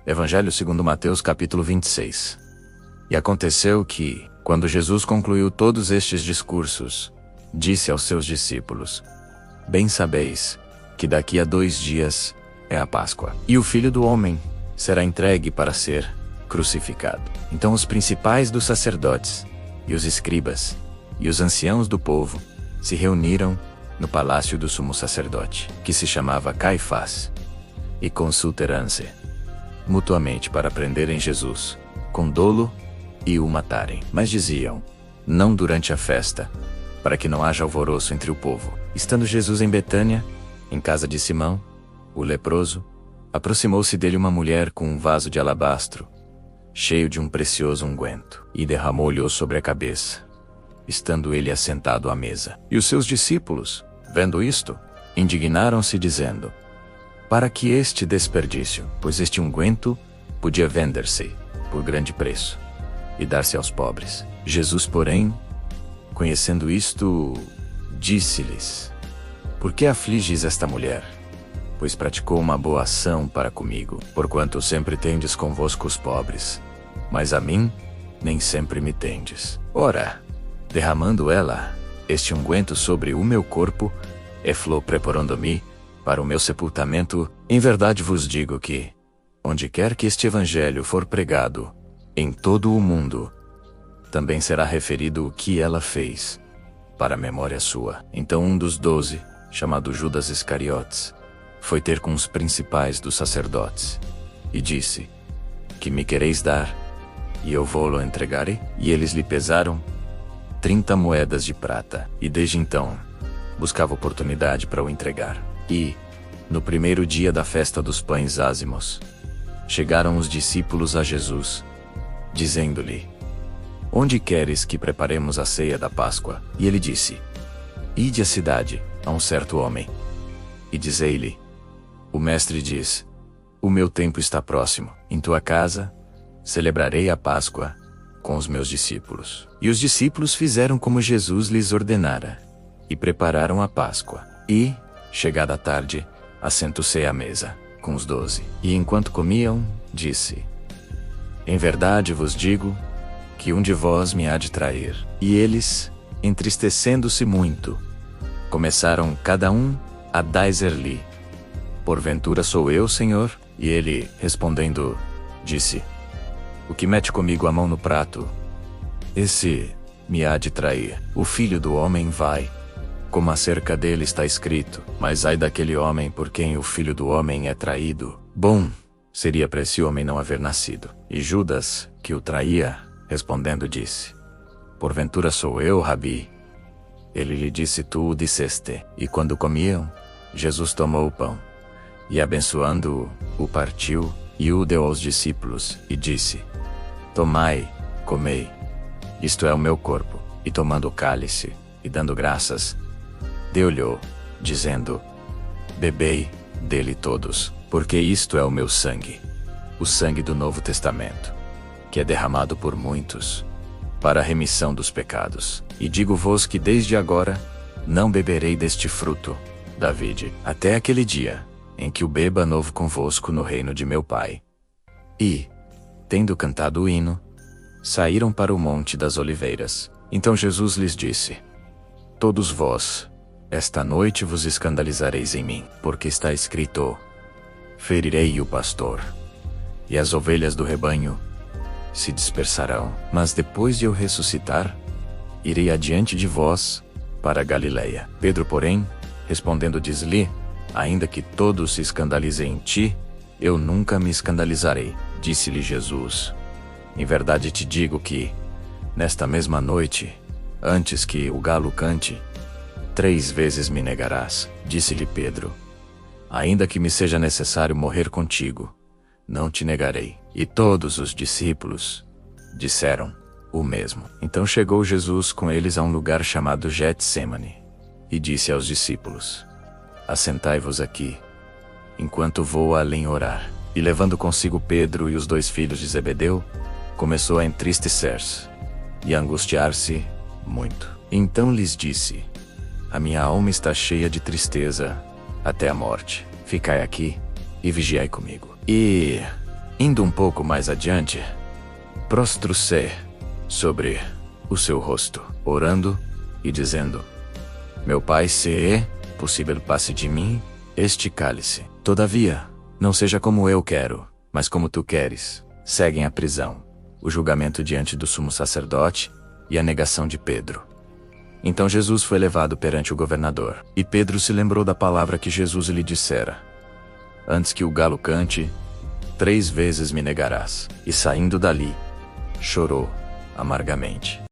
Evangelho segundo Mateus capítulo 26. E aconteceu que, quando Jesus concluiu todos estes discursos, disse aos seus discípulos: Bem sabeis que daqui a 2 dias é a Páscoa, e o Filho do Homem será entregue para ser crucificado. Então os principais dos sacerdotes, e os escribas, e os anciãos do povo, se reuniram no palácio do sumo sacerdote, que se chamava Caifás, e consultaram-se mutuamente para prenderem Jesus, com dolo, e o matarem. Mas diziam: não durante a festa, para que não haja alvoroço entre o povo. Estando Jesus em Betânia, em casa de Simão, o leproso, aproximou-se dele uma mulher com um vaso de alabastro, cheio de um precioso unguento, e derramou-lhe-o sobre a cabeça, estando ele assentado à mesa. E os seus discípulos, vendo isto, indignaram-se, dizendo: para que este desperdício? Pois este unguento podia vender-se por grande preço e dar-se aos pobres. Jesus, porém, conhecendo isto, disse-lhes: por que afliges esta mulher? Pois praticou uma boa ação para comigo, porquanto sempre tendes convosco os pobres, mas a mim nem sempre me tendes. Ora, derramando ela este unguento sobre o meu corpo, e preparando-me para o meu sepultamento, em verdade vos digo que, onde quer que este evangelho for pregado, em todo o mundo, também será referido o que ela fez, para a memória sua. Então um dos 12, chamado Judas Iscariotes, foi ter com os principais dos sacerdotes, e disse: que me quereis dar, e eu vou-lo entregarei? E eles lhe pesaram 30 moedas de prata, e desde então buscava oportunidade para o entregar. E, no primeiro dia da festa dos pães ázimos, chegaram os discípulos a Jesus, dizendo-lhe: onde queres que preparemos a ceia da Páscoa? E ele disse: ide à cidade, a um certo homem, e dizei-lhe: o mestre diz, o meu tempo está próximo, em tua casa celebrarei a Páscoa com os meus discípulos. E os discípulos fizeram como Jesus lhes ordenara, e prepararam a Páscoa. E, chegada a tarde, assentou-se à mesa, com os 12. E enquanto comiam, disse: em verdade vos digo, que um de vós me há de trair. E eles, entristecendo-se muito, começaram cada um a dizer-lhe: porventura sou eu, Senhor? E ele, respondendo, disse: o que mete comigo a mão no prato, esse me há de trair. O Filho do Homem vai, como acerca dele está escrito, mas ai daquele homem por quem o Filho do Homem é traído. Bom seria para esse homem não haver nascido. E Judas, que o traía, respondendo disse: porventura sou eu, Rabi? Ele lhe disse: tu o disseste. E quando comiam, Jesus tomou o pão, e abençoando-o, o partiu, e o deu aos discípulos, e disse: tomai, comei, isto é o meu corpo. E tomando o cálice, e dando graças, deu-lhe-o, dizendo: bebei dele todos, porque isto é o meu sangue, o sangue do Novo Testamento, que é derramado por muitos, para a remissão dos pecados. E digo-vos que desde agora não beberei deste fruto da vide, até aquele dia em que o beba novo convosco no reino de meu Pai. E, tendo cantado o hino, saíram para o Monte das Oliveiras. Então Jesus lhes disse: todos vós, esta noite vos escandalizareis em mim, porque está escrito: ferirei o pastor, e as ovelhas do rebanho se dispersarão. Mas depois de eu ressuscitar, irei adiante de vós para a Galileia. Pedro, porém, respondendo, diz-lhe: ainda que todos se escandalizem em ti, eu nunca me escandalizarei. Disse-lhe Jesus: em verdade te digo que, nesta mesma noite, antes que o galo cante, 3 vezes me negarás. Disse-lhe Pedro: ainda que me seja necessário morrer contigo, não te negarei. E todos os discípulos disseram o mesmo. Então chegou Jesus com eles a um lugar chamado Getsêmani, e disse aos discípulos: assentai-vos aqui, enquanto vou além orar. E levando consigo Pedro e os 2 filhos de Zebedeu, começou a entristecer-se e a angustiar-se muito. Então lhes disse: a minha alma está cheia de tristeza até a morte. Ficai aqui e vigiai comigo. E, Indo um pouco mais adiante, prostre-se sobre o seu rosto, orando e dizendo: Meu Pai, se é possível, passe de mim este cálice. Todavia, não seja como eu quero, mas como tu queres. Seguem a prisão, o julgamento diante do sumo sacerdote e a negação de Pedro. Então Jesus foi levado perante o governador, e Pedro se lembrou da palavra que Jesus lhe dissera: Antes que o galo cante, 3 vezes me negarás. E saindo dali, chorou amargamente.